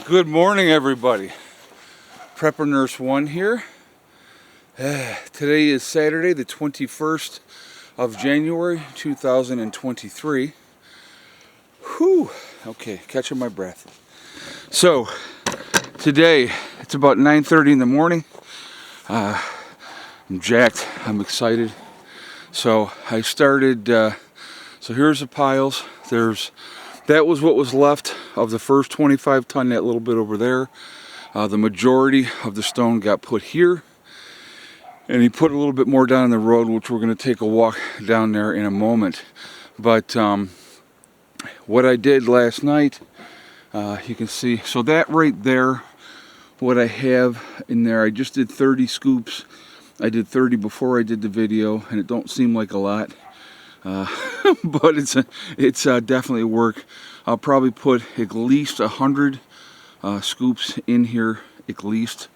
Good morning, everybody. Prepper Nurse 1 here. Today is Saturday, the 21st of January, 2023. Whew. Okay, catching my breath. So, today, it's about 9:30 in the morning. I'm jacked. I'm excited. So, I started, so here's the piles. That was what was left of the first 25 ton, that little bit over there. The majority of the stone got put here. And he put a little bit more down the road, which we're going to take a walk down there in a moment. But what I did last night, you can see, so that right there, what I have in there, I just did 30 scoops. I did 30 before I did the video, and it don't seem like a lot. But it's definitely work. I'll probably put at least 100 scoops in here, at least,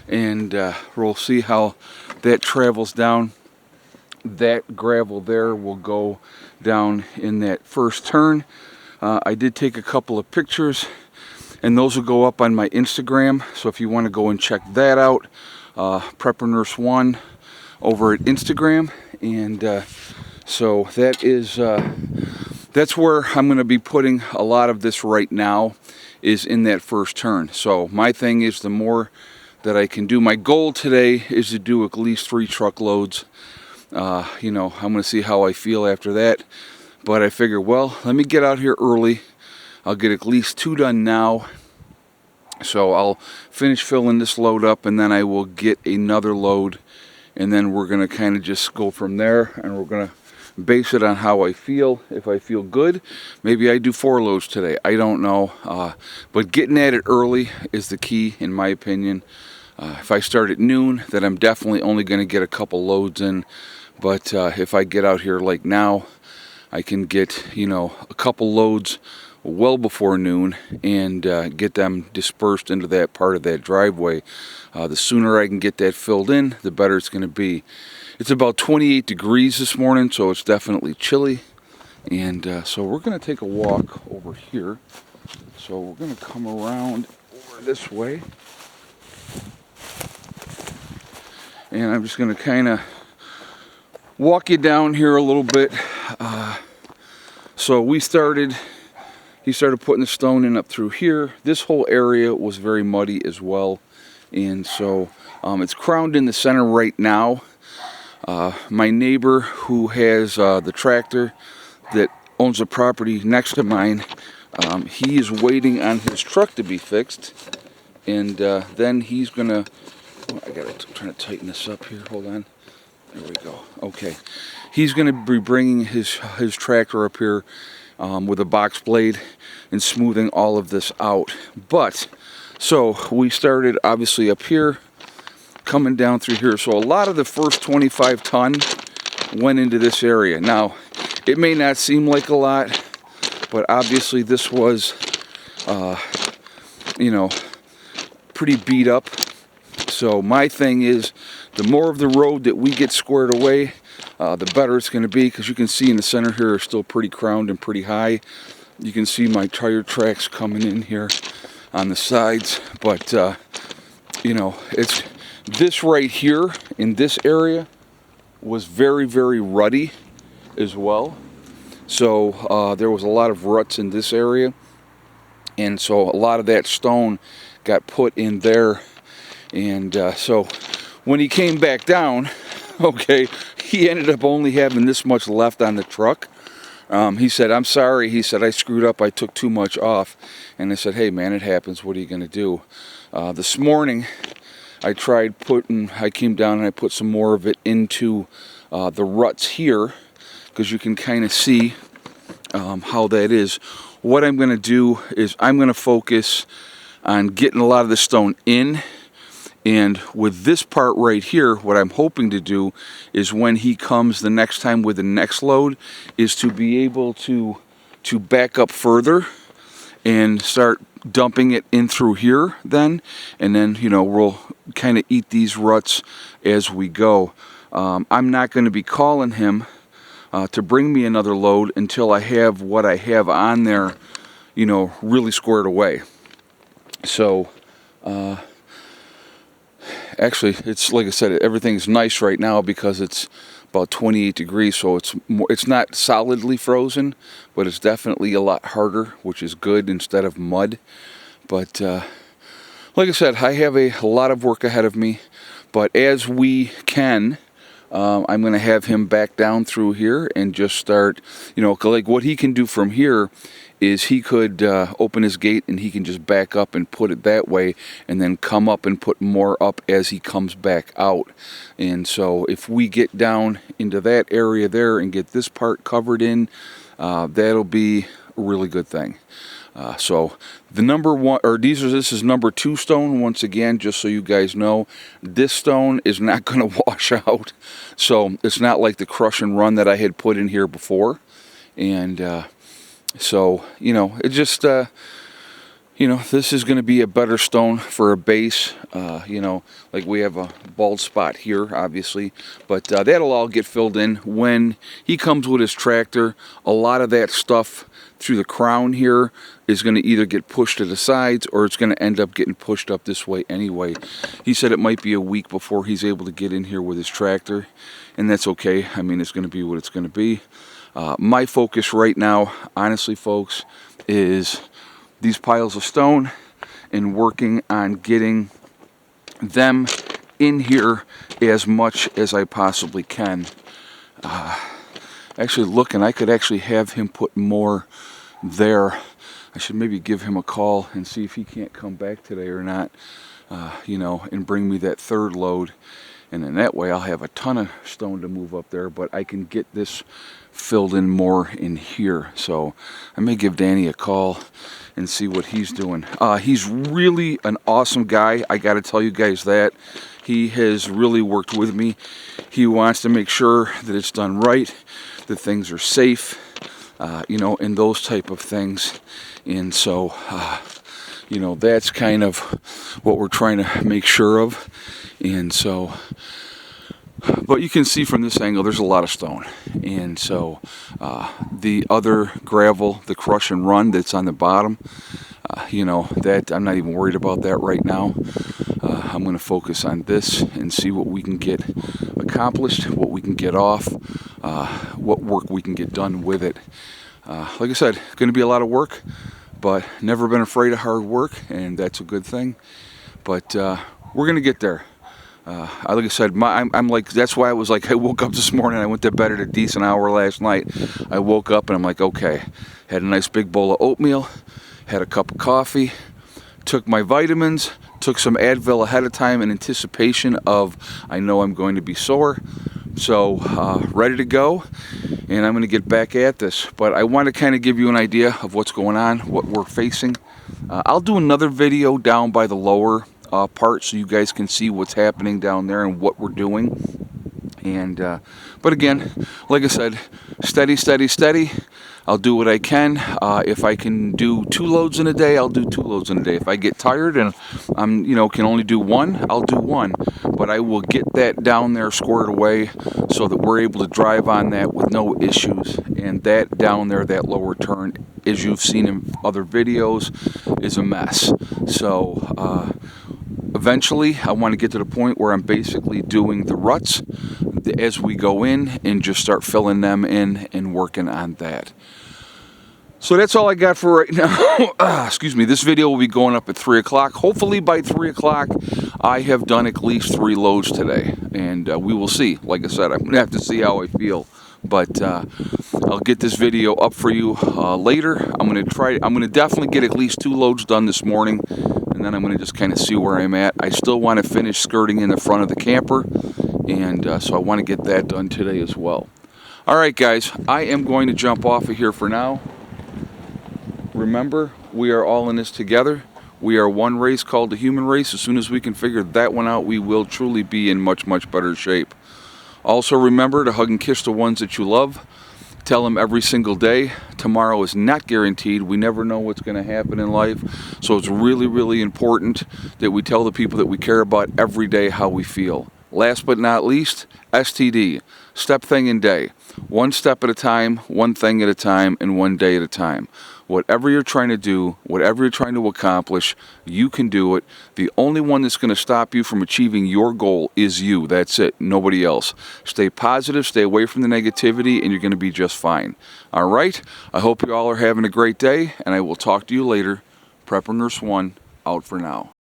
and we'll see how that travels down. That gravel there will go down in that first turn. I did take a couple of pictures, and those will go up on my Instagram. So if you want to go and check that out, Prepper Nurse 1 over at Instagram, and so that is that's where I'm going to be putting a lot of this right now, is in that first turn. So my thing is, the more that I can do, my goal today is to do at least 3 truckloads. You know, I'm going to see how I feel after that, but I figure, well, let me get out here early. I'll get at least 2 done now. So I'll finish filling this load up, and then I will get another load, and then we're going to kind of just go from there, and we're going to base it on how I feel. If I feel good, maybe I do 4 loads today. I don't know. But getting at it early is the key, in my opinion. If I start at noon, then I'm definitely only going to get a couple loads in. But if I get out here like now, I can get, you know, a couple loads well before noon and get them dispersed into that part of that driveway. The sooner I can get that filled in, the better it's going to be. It's about 28 degrees this morning, so it's definitely chilly. And so we're going to take a walk over here. So we're going to come around over this way. And I'm just going to kind of walk you down here a little bit. So he started putting the stone in up through here. This whole area was very muddy as well. And so it's crowned in the center right now. My neighbor, who has the tractor that owns the property next to mine, he is waiting on his truck to be fixed. And then he's going to... I gotta try to tighten this up here. Hold on. There we go. Okay. He's going to be bringing his tractor up here with a box blade and smoothing all of this out. But, so we started obviously up here, coming down through here. So a lot of the first 25 ton went into this area. Now, it may not seem like a lot, but obviously this was, you know, pretty beat up. So my thing is, the more of the road that we get squared away, the better it's going to be, because you can see in the center here are still pretty crowned and pretty high. You can see my tire tracks coming in here on the sides, but you know, it's this right here in this area was very, very ruddy as well. So there was a lot of ruts in this area, and so a lot of that stone got put in there. And so when he came back down, okay, he ended up only having this much left on the truck. He said, "I'm sorry." He said, "I screwed up. I took too much off." And I said, "Hey, man, it happens. What are you going to do?" This morning, I came down and I put some more of it into the ruts here, because you can kind of see how that is. What I'm going to do is I'm going to focus on getting a lot of the stone in. And with this part right here, what I'm hoping to do is, when he comes the next time with the next load, is to be able to back up further and start dumping it in through here then. And then, you know, we'll kind of eat these ruts as we go. I'm not going to be calling him to bring me another load until I have what I have on there, you know, really squared away. So actually, it's like I said, everything's nice right now because it's about 28 degrees, so it's not solidly frozen, but it's definitely a lot harder, which is good instead of mud. But like I said, I have a lot of work ahead of me, but as we can, I'm going to have him back down through here and just start, like what he can do from here is he could open his gate and he can just back up and put it that way and then come up and put more up as he comes back out. And so if we get down into that area there and get this part covered in, that'll be a really good thing. So the number one, or this is number 2 stone, once again, just so you guys know. This stone is not going to wash out, so it's not like the crush and run that I had put in here before. And so, it just, this is going to be a better stone for a base. Like we have a bald spot here, obviously, but that'll all get filled in when he comes with his tractor. A lot of that stuff through the crown here is going to either get pushed to the sides or it's going to end up getting pushed up this way anyway. He said it might be a week before he's able to get in here with his tractor, and that's okay. I mean, it's going to be what it's going to be. My focus right now, honestly, folks, is these piles of stone and working on getting them in here as much as I possibly can. Actually looking, I could actually have him put more there. I should maybe give him a call and see if he can't come back today or not, and bring me that 3rd load. And then that way I'll have a ton of stone to move up there, but I can get this filled in more in here. So I may give Danny a call and see what he's doing. He's really an awesome guy. I got to tell you guys that. He has really worked with me. He wants to make sure that it's done right, that things are safe, and those type of things. And so, that's kind of what we're trying to make sure of. And so, but you can see from this angle, there's a lot of stone. And so, the other gravel, the crush and run that's on the bottom, that I'm not even worried about that right now. I'm going to focus on this and see what we can get accomplished, what we can get off, what work we can get done with it. Like I said, going to be a lot of work, but never been afraid of hard work, and that's a good thing. But we're going to get there. Like I said, I'm like, that's why I was like, I woke up this morning, I went to bed at a decent hour last night. I woke up and I'm like, okay, had a nice big bowl of oatmeal, had a cup of coffee, took my vitamins, took some Advil ahead of time in anticipation of, I know I'm going to be sore. So ready to go, and I'm going to get back at this. But I want to kind of give you an idea of what's going on, what we're facing. I'll do another video down by the lower part so you guys can see what's happening down there and what we're doing. And but again, like I said, steady, steady, steady. I'll do what I can. If I can do 2 loads in a day, I'll do 2 loads in a day. If I get tired and I'm, can only do 1, I'll do 1. But I will get that down there squared away so that we're able to drive on that with no issues. And that down there, that lower turn, as you've seen in other videos, is a mess. So eventually, I want to get to the point where I'm basically doing the ruts as we go in and just start filling them in and working on that. So that's all I got for right now. Excuse me. This video will be going up at 3 o'clock. Hopefully by 3 o'clock, I have done at least 3 loads today. And we will see. Like I said, I'm going to have to see how I feel. But I'll get this video up for you later. I'm going to definitely get at least 2 loads done this morning. And then I'm going to just kind of see where I'm at. I still want to finish skirting in the front of the camper. And so I want to get that done today as well. All right, guys. I am going to jump off of here for now. Remember, we are all in this together. We are one race called the human race. As soon as we can figure that one out, we will truly be in much, much better shape. Also remember to hug and kiss the ones that you love. Tell them every single day. Tomorrow is not guaranteed. We never know what's going to happen in life. So it's really, really important that we tell the people that we care about every day how we feel. Last but not least, STD, step thing and day. One step at a time, one thing at a time, and one day at a time. Whatever you're trying to do, whatever you're trying to accomplish, you can do it. The only one that's going to stop you from achieving your goal is you. That's it. Nobody else. Stay positive, stay away from the negativity, and you're going to be just fine. All right? I hope you all are having a great day, and I will talk to you later. Prepper Nurse 1, out for now.